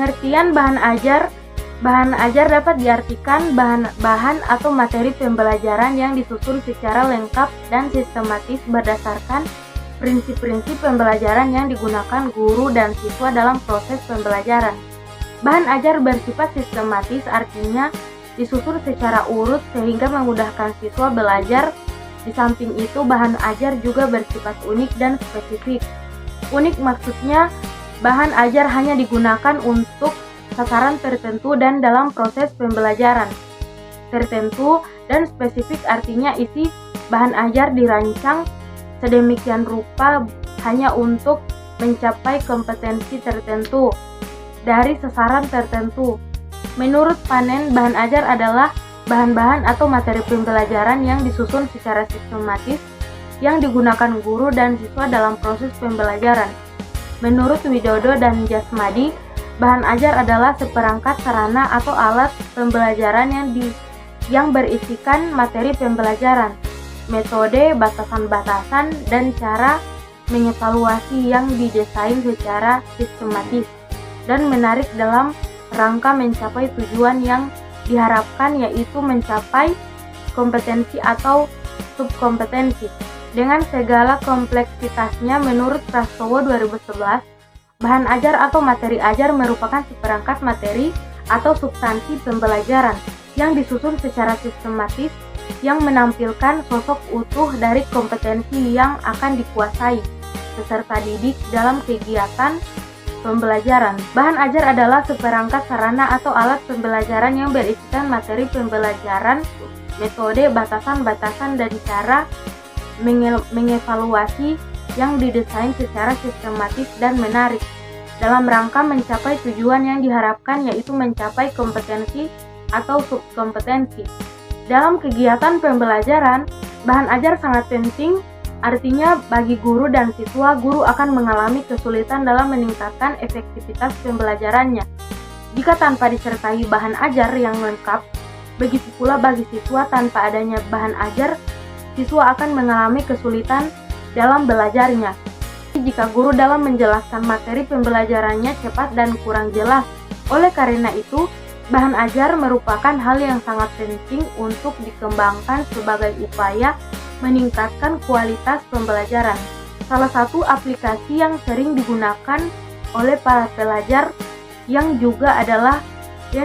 Pengertian bahan ajar. Bahan ajar dapat diartikan bahan atau materi pembelajaran yang disusun secara lengkap dan sistematis berdasarkan prinsip-prinsip pembelajaran yang digunakan guru dan siswa dalam proses pembelajaran. Bahan ajar bersifat sistematis, artinya disusun secara urut sehingga memudahkan siswa belajar. Di samping itu, bahan ajar juga bersifat unik dan spesifik. Unik maksudnya bahan ajar hanya digunakan untuk sasaran tertentu dan dalam proses pembelajaran tertentu, dan spesifik artinya isi bahan ajar dirancang sedemikian rupa hanya untuk mencapai kompetensi tertentu dari sasaran tertentu. Menurut Panen, bahan ajar adalah bahan-bahan atau materi pembelajaran yang disusun secara sistematis yang digunakan guru dan siswa dalam proses pembelajaran. Menurut Widodo dan Jasmadi, bahan ajar adalah seperangkat sarana atau alat pembelajaran yang berisikan materi pembelajaran, metode, batasan-batasan, dan cara mengevaluasi yang didesain secara sistematis dan menarik dalam rangka mencapai tujuan yang diharapkan, yaitu mencapai kompetensi atau subkompetensi. Dengan segala kompleksitasnya, menurut Prastowo 2011, bahan ajar atau materi ajar merupakan seperangkat materi atau substansi pembelajaran yang disusun secara sistematis yang menampilkan sosok utuh dari kompetensi yang akan dikuasai peserta didik dalam kegiatan pembelajaran. Bahan ajar adalah seperangkat sarana atau alat pembelajaran yang berisikan materi pembelajaran, metode, batasan-batasan, dan cara mengevaluasi yang didesain secara sistematis dan menarik dalam rangka mencapai tujuan yang diharapkan, yaitu mencapai kompetensi atau subkompetensi. Dalam kegiatan pembelajaran, bahan ajar sangat penting. Artinya, bagi guru dan siswa, guru akan mengalami kesulitan dalam meningkatkan efektivitas pembelajarannya jika tanpa disertai bahan ajar yang lengkap. Begitu pula bagi siswa, tanpa adanya bahan ajar, siswa akan mengalami kesulitan dalam belajarnya. Jika guru dalam menjelaskan materi pembelajarannya cepat dan kurang jelas. Oleh karena itu, bahan ajar merupakan hal yang sangat penting untuk dikembangkan sebagai upaya meningkatkan kualitas pembelajaran. Salah satu aplikasi yang sering digunakan oleh para pelajar yang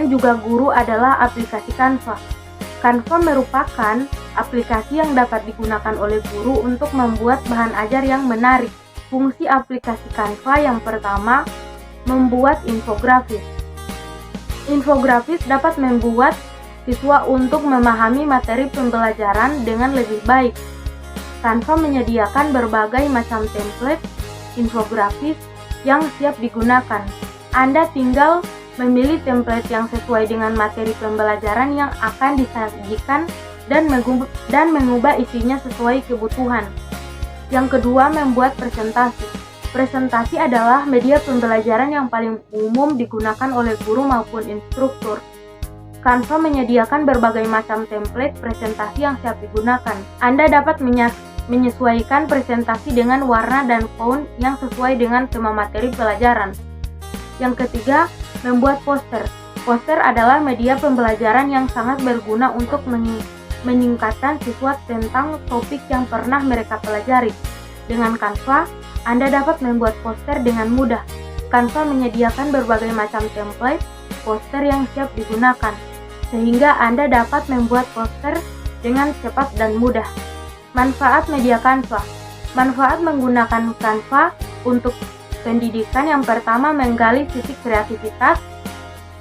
juga guru adalah aplikasi Canva. Canva merupakan aplikasi yang dapat digunakan oleh guru untuk membuat bahan ajar yang menarik. Fungsi aplikasi Canva yang pertama, membuat infografis. Infografis dapat membuat siswa untuk memahami materi pembelajaran dengan lebih baik. Canva menyediakan berbagai macam template infografis yang siap digunakan. Anda tinggal memilih template yang sesuai dengan materi pembelajaran yang akan disajikan dan mengubah isinya sesuai kebutuhan. Yang kedua, membuat presentasi. Presentasi adalah media pembelajaran yang paling umum digunakan oleh guru maupun instruktur. Canva menyediakan berbagai macam template presentasi yang siap digunakan. Anda dapat menyesuaikan presentasi dengan warna dan font yang sesuai dengan tema materi pelajaran. Yang ketiga, membuat poster. Poster adalah media pembelajaran yang sangat berguna untuk meningkatkan siswa tentang topik yang pernah mereka pelajari. Dengan Canva, Anda dapat membuat poster dengan mudah. Canva menyediakan berbagai macam template poster yang siap digunakan, sehingga Anda dapat membuat poster dengan cepat dan mudah. Manfaat media Canva. Manfaat menggunakan Canva untuk pendidikan yang pertama, menggali sisi kreativitas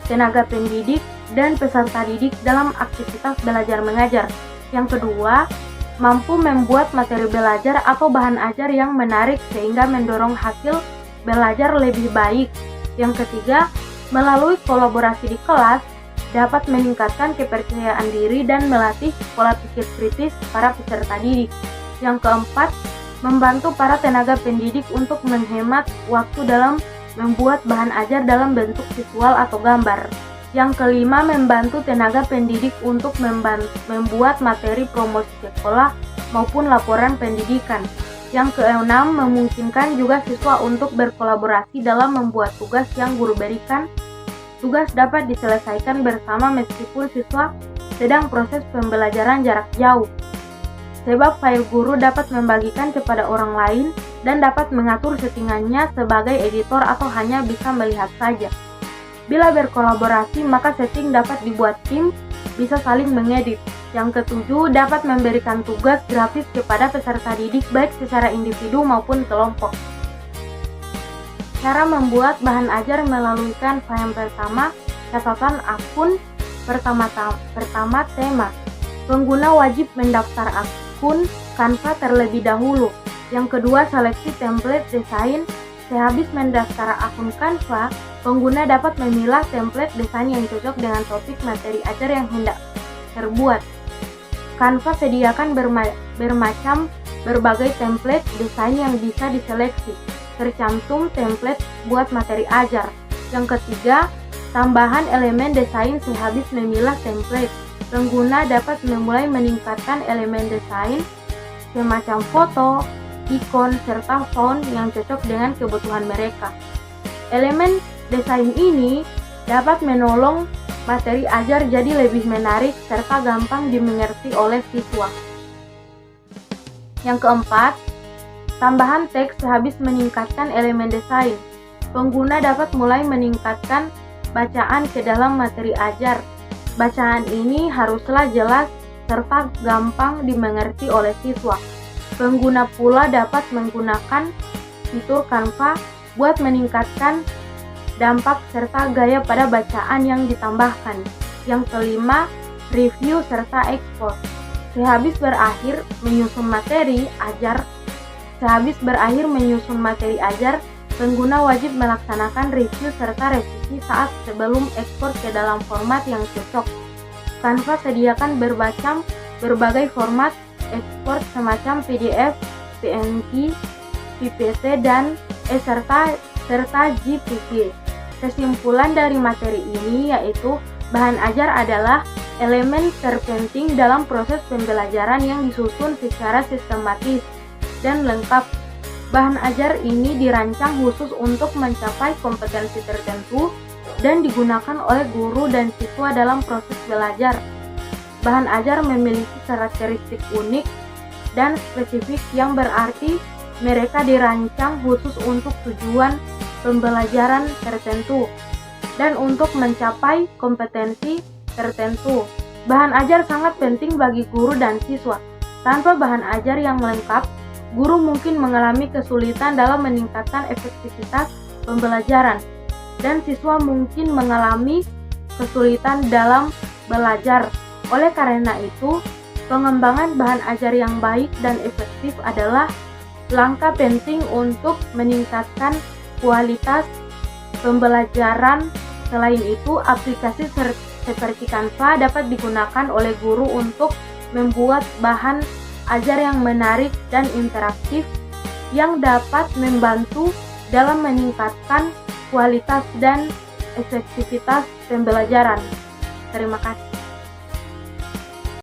tenaga pendidik dan peserta didik dalam aktivitas belajar mengajar. Yang kedua, mampu membuat materi belajar atau bahan ajar yang menarik sehingga mendorong hasil belajar lebih baik. Yang ketiga, melalui kolaborasi di kelas dapat meningkatkan kepercayaan diri dan melatih pola pikir kritis para peserta didik. Yang keempat, membantu para tenaga pendidik untuk menghemat waktu dalam membuat bahan ajar dalam bentuk visual atau gambar. Yang kelima, membantu tenaga pendidik untuk membuat materi promosi sekolah maupun laporan pendidikan. Yang keenam, memungkinkan juga siswa untuk berkolaborasi dalam membuat tugas yang guru berikan tugas dapat diselesaikan bersama meskipun siswa sedang proses pembelajaran jarak jauh. Sebab file guru dapat membagikan kepada orang lain dan dapat mengatur settingannya sebagai editor atau hanya bisa melihat saja. Bila berkolaborasi, maka setting dapat dibuat tim, bisa saling mengedit. Yang ketujuh, dapat memberikan tugas grafis kepada peserta didik baik secara individu maupun kelompok. Cara membuat bahan ajar melalui Canva. Yang pertama, catatan akun. Pertama tema. Pengguna wajib mendaftar akun Canva terlebih dahulu. Yang kedua, seleksi template desain. Sehabis mendaftar akun Canva, pengguna dapat memilah template desain yang cocok dengan topik materi ajar yang hendak terbuat. Canva sediakan berbagai template desain yang bisa diseleksi, tercantum template buat materi ajar. Yang ketiga, tambahan elemen desain. Sehabis memilah template, pengguna dapat memulai meningkatkan elemen desain semacam foto, ikon, serta font yang cocok dengan kebutuhan mereka. Elemen desain ini dapat menolong materi ajar jadi lebih menarik serta gampang dimengerti oleh siswa. Yang keempat, tambahan teks. Sehabis meningkatkan elemen desain, pengguna dapat mulai meningkatkan bacaan ke dalam materi ajar. Bacaan ini haruslah jelas serta gampang dimengerti oleh siswa. Pengguna pula dapat menggunakan fitur Canva buat meningkatkan dampak serta gaya pada bacaan yang ditambahkan. Yang kelima, review serta ekspor. Sehabis berakhir menyusun materi ajar, pengguna wajib melaksanakan review serta revisi saat sebelum ekspor ke dalam format yang cocok. Canva sediakan berbagai format ekspor semacam PDF, PNG, PPT, dan serta JPG. Kesimpulan dari materi ini yaitu bahan ajar adalah elemen terpenting dalam proses pembelajaran yang disusun secara sistematis dan lengkap. Bahan ajar ini dirancang khusus untuk mencapai kompetensi tertentu dan digunakan oleh guru dan siswa dalam proses belajar. Bahan ajar memiliki karakteristik unik dan spesifik yang berarti mereka dirancang khusus untuk tujuan pembelajaran tertentu dan untuk mencapai kompetensi tertentu. Bahan ajar sangat penting bagi guru dan siswa. Tanpa bahan ajar yang lengkap, guru mungkin mengalami kesulitan dalam meningkatkan efektivitas pembelajaran, dan siswa mungkin mengalami kesulitan dalam belajar. Oleh karena itu, pengembangan bahan ajar yang baik dan efektif adalah langkah penting untuk meningkatkan kualitas pembelajaran. Selain itu, aplikasi seperti Canva dapat digunakan oleh guru untuk membuat bahan ajar yang menarik dan interaktif yang dapat membantu dalam meningkatkan kualitas dan efektivitas pembelajaran. Terima kasih.